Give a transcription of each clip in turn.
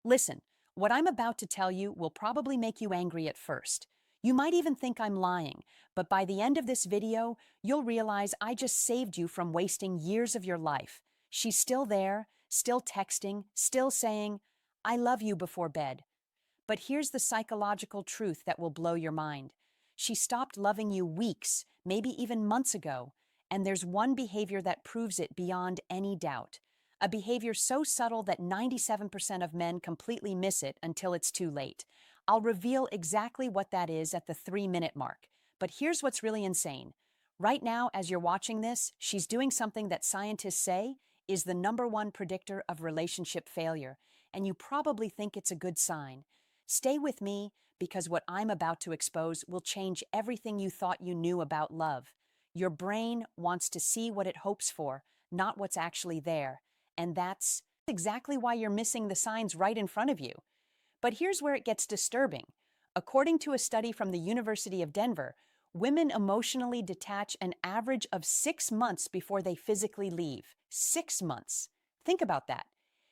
Listen, what I'm about to tell you will probably make you angry at first. You might even think I'm lying, but by the end of this video, you'll realize I just saved you from wasting years of your life. She's still there, still texting, still saying, I love you before bed. But here's the psychological truth that will blow your mind. She stopped loving you weeks, maybe even months ago, and there's one behavior that proves it beyond any doubt. A behavior so subtle that 97% of men completely miss it until it's too late. I'll reveal exactly what that is at the 3-minute mark. But here's what's really insane. Right now, as you're watching this, she's doing something that scientists say is the #1 predictor of relationship failure, and you probably think it's a good sign. Stay with me because what I'm about to expose will change everything you thought you knew about love. Your brain wants to see what it hopes for, not what's actually there. And that's exactly why you're missing the signs right in front of you. But here's where it gets disturbing. According to a study from the University of Denver, women emotionally detach an average of 6 months before they physically leave. 6 months. Think about that.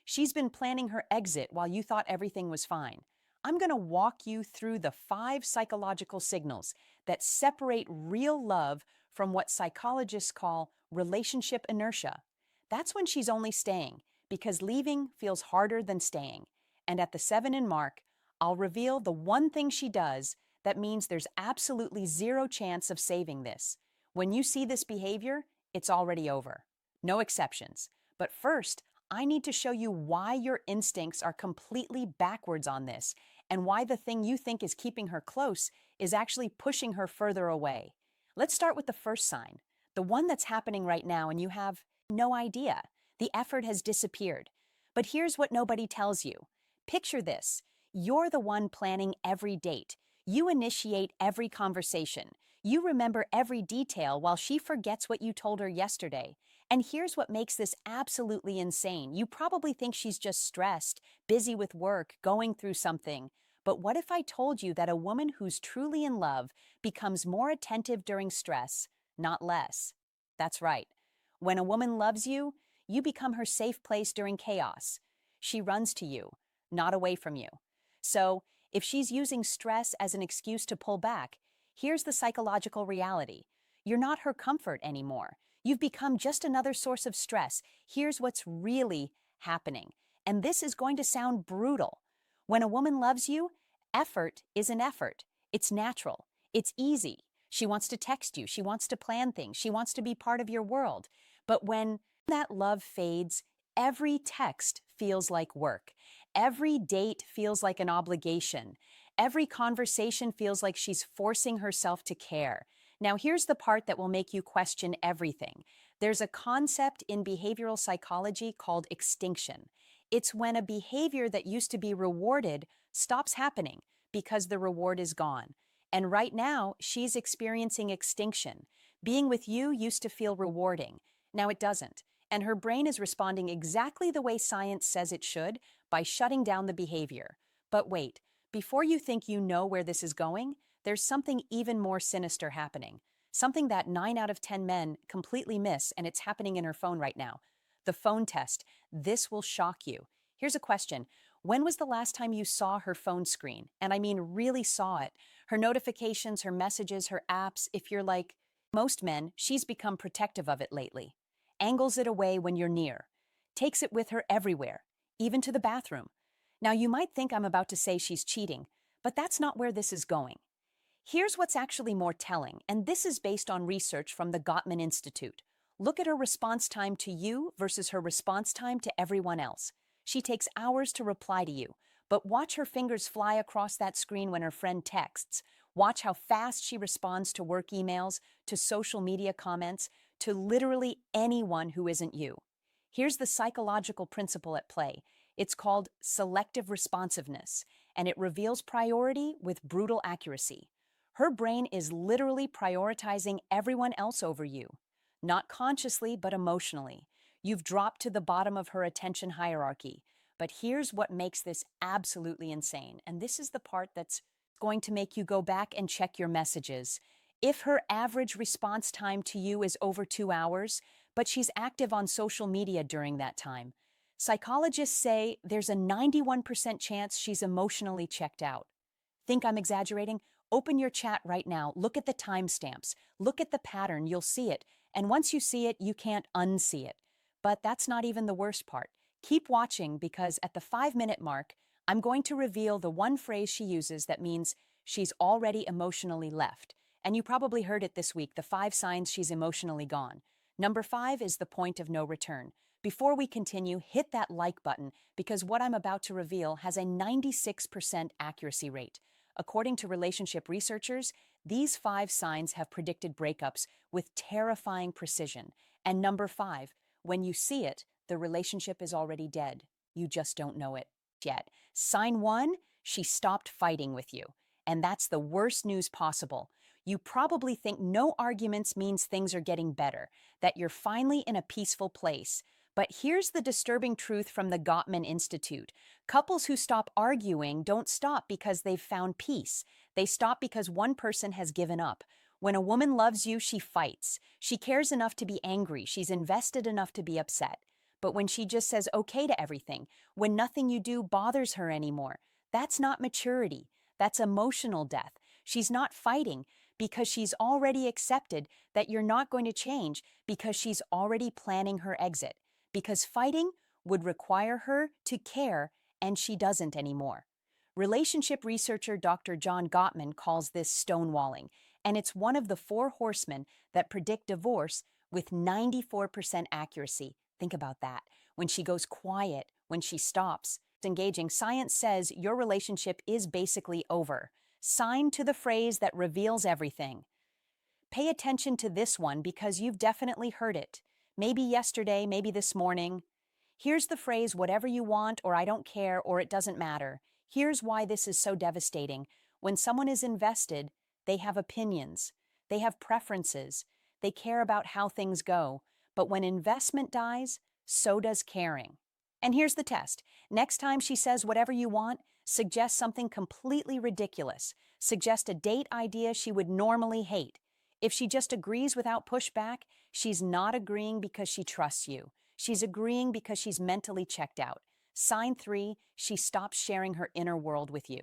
She's been planning her exit while you thought everything was fine. I'm going to walk you through the 5 psychological signals that separate real love from what psychologists call relationship inertia. That's when she's only staying, because leaving feels harder than staying. And at the 7 mark, I'll reveal the one thing she does that means there's absolutely zero chance of saving this. When you see this behavior, it's already over. No exceptions. But first, I need to show you why your instincts are completely backwards on this, and why the thing you think is keeping her close is actually pushing her further away. Let's start with the first sign, the one that's happening right now, and you have no idea. The effort has disappeared. But here's what nobody tells you. Picture this. You're the one planning every date. You initiate every conversation. You remember every detail while she forgets what you told her yesterday. And here's what makes this absolutely insane. You probably think she's just stressed, busy with work, going through something. But what if I told you that a woman who's truly in love becomes more attentive during stress, not less? That's right. When a woman loves you, you become her safe place during chaos. She runs to you, not away from you. So, if she's using stress as an excuse to pull back, here's the psychological reality. You're not her comfort anymore. You've become just another source of stress. Here's what's really happening. And this is going to sound brutal. When a woman loves you, effort is an effort. It's natural. It's easy. She wants to text you. She wants to plan things. She wants to be part of your world. But when that love fades, every text feels like work. Every date feels like an obligation. Every conversation feels like she's forcing herself to care. Now, here's the part that will make you question everything. There's a concept in behavioral psychology called extinction. It's when a behavior that used to be rewarded stops happening because the reward is gone. And right now, she's experiencing extinction. Being with you used to feel rewarding. Now it doesn't. And her brain is responding exactly the way science says it should, by shutting down the behavior. But wait, before you think you know where this is going, there's something even more sinister happening. Something that 9 out of 10 men completely miss, and it's happening in her phone right now. The phone test. This will shock you. Here's a question. When was the last time you saw her phone screen? And I mean really saw it. Her notifications, her messages, her apps. If you're like most men, she's become protective of it lately. Angles it away when you're near. Takes it with her everywhere, even to the bathroom. Now, you might think I'm about to say she's cheating, but that's not where this is going. Here's what's actually more telling, and this is based on research from the Gottman Institute. Look at her response time to you versus her response time to everyone else. She takes hours to reply to you, but watch her fingers fly across that screen when her friend texts. Watch how fast she responds to work emails, to social media comments, to literally anyone who isn't you. Here's the psychological principle at play. It's called selective responsiveness, and it reveals priority with brutal accuracy. Her brain is literally prioritizing everyone else over you. Not consciously, but emotionally. You've dropped to the bottom of her attention hierarchy. But here's what makes this absolutely insane, and this is the part that's going to make you go back and check your messages. If her average response time to you is over 2 hours, but she's active on social media during that time, Psychologists say there's a 91% chance she's emotionally checked out. Think I'm exaggerating? Open your chat right now. Look at the timestamps. Look at the pattern. You'll see it. And once you see it, you can't unsee it. But that's not even the worst part. Keep watching because at the 5-minute mark, I'm going to reveal the one phrase she uses that means she's already emotionally left. And you probably heard it this week, the 5 signs she's emotionally gone. Number 5 is the point of no return. Before we continue, hit that like button because what I'm about to reveal has a 96% accuracy rate. According to relationship researchers, these 5 signs have predicted breakups with terrifying precision. And number 5, when you see it, the relationship is already dead. You just don't know it yet. Sign 1, she stopped fighting with you. And that's the worst news possible. You probably think no arguments means things are getting better, that you're finally in a peaceful place. But here's the disturbing truth from the Gottman Institute. Couples who stop arguing don't stop because they've found peace. They stop because one person has given up. When a woman loves you, she fights. She cares enough to be angry. She's invested enough to be upset. But when she just says okay to everything, when nothing you do bothers her anymore, that's not maturity. That's emotional death. She's not fighting because she's already accepted that you're not going to change because she's already planning her exit. Because fighting would require her to care, and she doesn't anymore. Relationship researcher Dr. John Gottman calls this stonewalling, and it's one of the 4 horsemen that predict divorce with 94% accuracy. Think about that. When she goes quiet, when she stops engaging, science says your relationship is basically over. Sign to the phrase that reveals everything. Pay attention to this one because you've definitely heard it. Maybe yesterday, maybe this morning. Here's the phrase, whatever you want, or I don't care, or it doesn't matter. Here's why this is so devastating. When someone is invested, they have opinions, they have preferences, they care about how things go. But when investment dies, so does caring. And here's the test. Next time she says whatever you want, suggest something completely ridiculous. Suggest a date idea she would normally hate. If she just agrees without pushback, she's not agreeing because she trusts you. She's agreeing because she's mentally checked out. Sign 3, she stops sharing her inner world with you.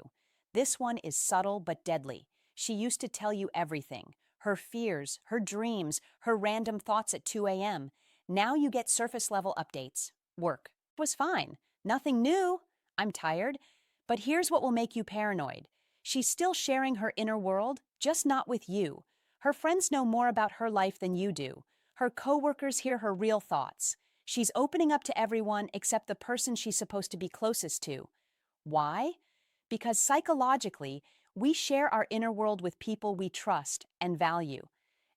This one is subtle but deadly. She used to tell you everything. Her fears, her dreams, her random thoughts at 2 a.m. Now you get surface-level updates. Work was fine. Nothing new. I'm tired. But here's what will make you paranoid. She's still sharing her inner world, just not with you. Her friends know more about her life than you do. Her coworkers hear her real thoughts. She's opening up to everyone except the person she's supposed to be closest to. Why? Because psychologically, we share our inner world with people we trust and value.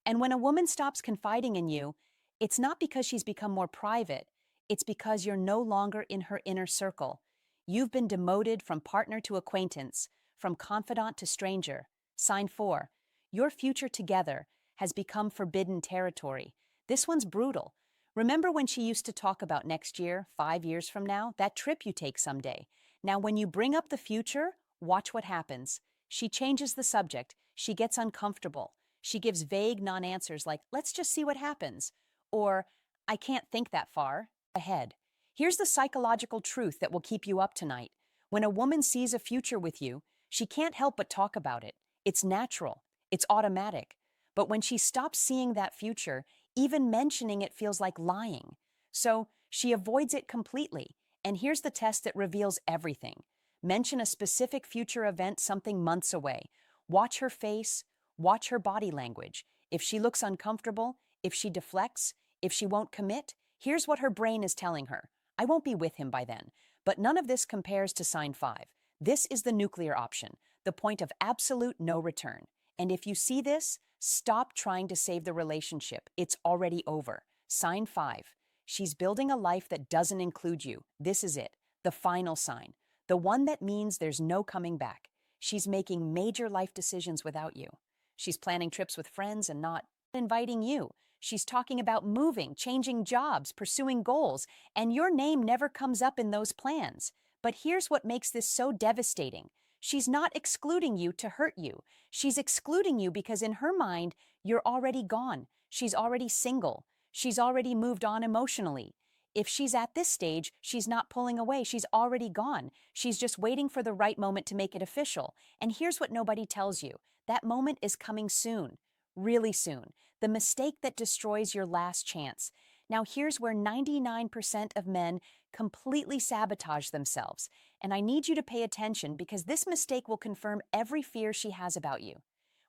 And when a woman stops confiding in you, it's not because she's become more private. It's because you're no longer in her inner circle. You've been demoted from partner to acquaintance, from confidant to stranger. Sign 4. Your future together has become forbidden territory. This one's brutal. Remember when she used to talk about next year, 5 years from now, that trip you take someday? Now, when you bring up the future, watch what happens. She changes the subject. She gets uncomfortable. She gives vague non-answers like, let's just see what happens. Or, I can't think that far ahead. Here's the psychological truth that will keep you up tonight. When a woman sees a future with you, she can't help but talk about it. It's natural. It's automatic. But when she stops seeing that future, even mentioning it feels like lying. So she avoids it completely. And here's the test that reveals everything. Mention a specific future event something months away. Watch her face. Watch her body language. If she looks uncomfortable, if she deflects, if she won't commit, here's what her brain is telling her. I won't be with him by then. But none of this compares to sign 5. This is the nuclear option, the point of absolute no return. And if you see this, stop trying to save the relationship. It's already over. Sign 5. She's building a life that doesn't include you. This is it, the final sign, the one that means there's no coming back. She's making major life decisions without you. She's planning trips with friends and not inviting you. She's talking about moving, changing jobs, pursuing goals, and your name never comes up in those plans. But here's what makes this so devastating. She's not excluding you to hurt you. She's excluding you because in her mind, you're already gone. She's already single. She's already moved on emotionally. If she's at this stage, she's not pulling away, she's already gone. She's just waiting for the right moment to make it official. And here's what nobody tells you. That moment is coming soon, really soon. The mistake that destroys your last chance. Now here's where 99% of men completely sabotage themselves. And I need you to pay attention because this mistake will confirm every fear she has about you.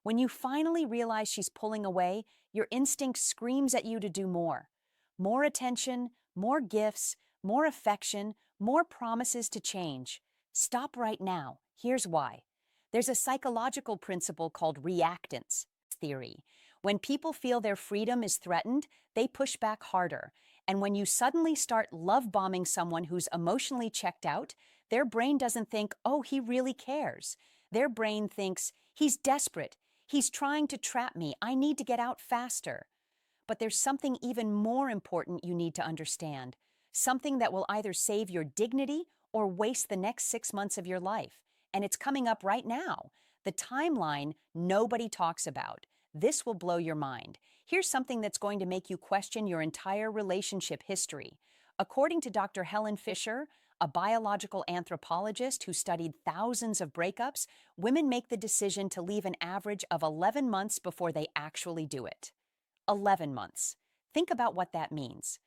When you finally realize she's pulling away, your instinct screams at you to do more. More attention, more gifts, more affection, more promises to change. Stop right now. Here's why. There's a psychological principle called reactance theory. When people feel their freedom is threatened, they push back harder. And when you suddenly start love bombing someone who's emotionally checked out, their brain doesn't think, oh, he really cares. Their brain thinks, he's desperate. He's trying to trap me. I need to get out faster. But there's something even more important you need to understand. Something that will either save your dignity or waste the next 6 months of your life. And it's coming up right now. The timeline nobody talks about. This will blow your mind. Here's something that's going to make you question your entire relationship history. According to Dr. Helen Fisher, a biological anthropologist who studied thousands of breakups, women make the decision to leave an average of 11 months before they actually do it. 11 months. Think about what that means.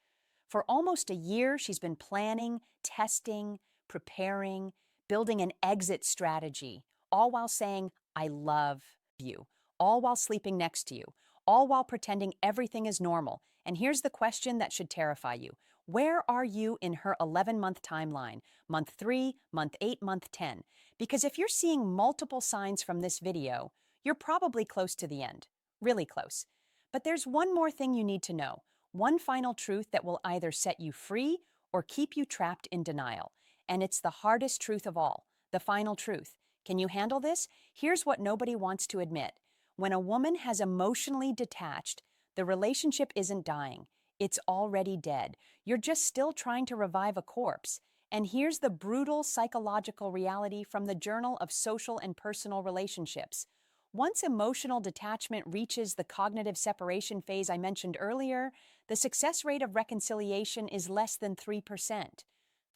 For almost a year, she's been planning, testing, preparing, building an exit strategy, all while saying, I love you, all while sleeping next to you, all while pretending everything is normal. And here's the question that should terrify you. Where are you in her 11-month timeline? Month 3, month 8, month 10? Because if you're seeing multiple signs from this video, you're probably close to the end. Really close. But there's one more thing you need to know. One final truth that will either set you free or keep you trapped in denial. And it's the hardest truth of all, the final truth. Can you handle this? Here's what nobody wants to admit. When a woman has emotionally detached, the relationship isn't dying. It's already dead. You're just still trying to revive a corpse. And here's the brutal psychological reality from the Journal of Social and Personal Relationships. Once emotional detachment reaches the cognitive separation phase I mentioned earlier, the success rate of reconciliation is less than 3%.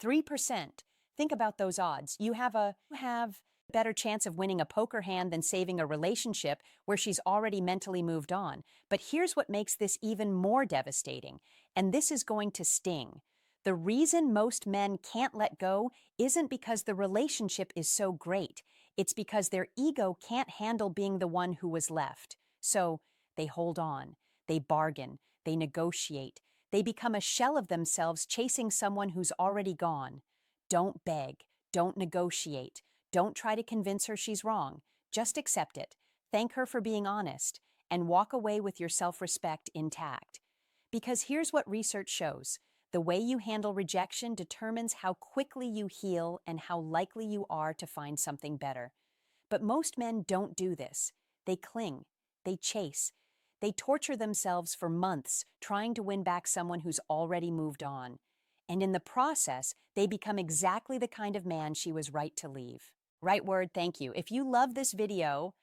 3%. Think about those odds. You have a better chance of winning a poker hand than saving a relationship where she's already mentally moved on. But here's what makes this even more devastating, and this is going to sting. The reason most men can't let go isn't because the relationship is so great. It's because their ego can't handle being the one who was left. So they hold on, they bargain, they negotiate, they become a shell of themselves chasing someone who's already gone. Don't beg, don't negotiate, don't try to convince her she's wrong. Just accept it, thank her for being honest, and walk away with your self-respect intact. Because here's what research shows. The way you handle rejection determines how quickly you heal and how likely you are to find something better. But most men don't do this. They cling, they chase, they torture themselves for months trying to win back someone who's already moved on. And in the process, they become exactly the kind of man she was right to leave. Right word, thank you. If you love this video,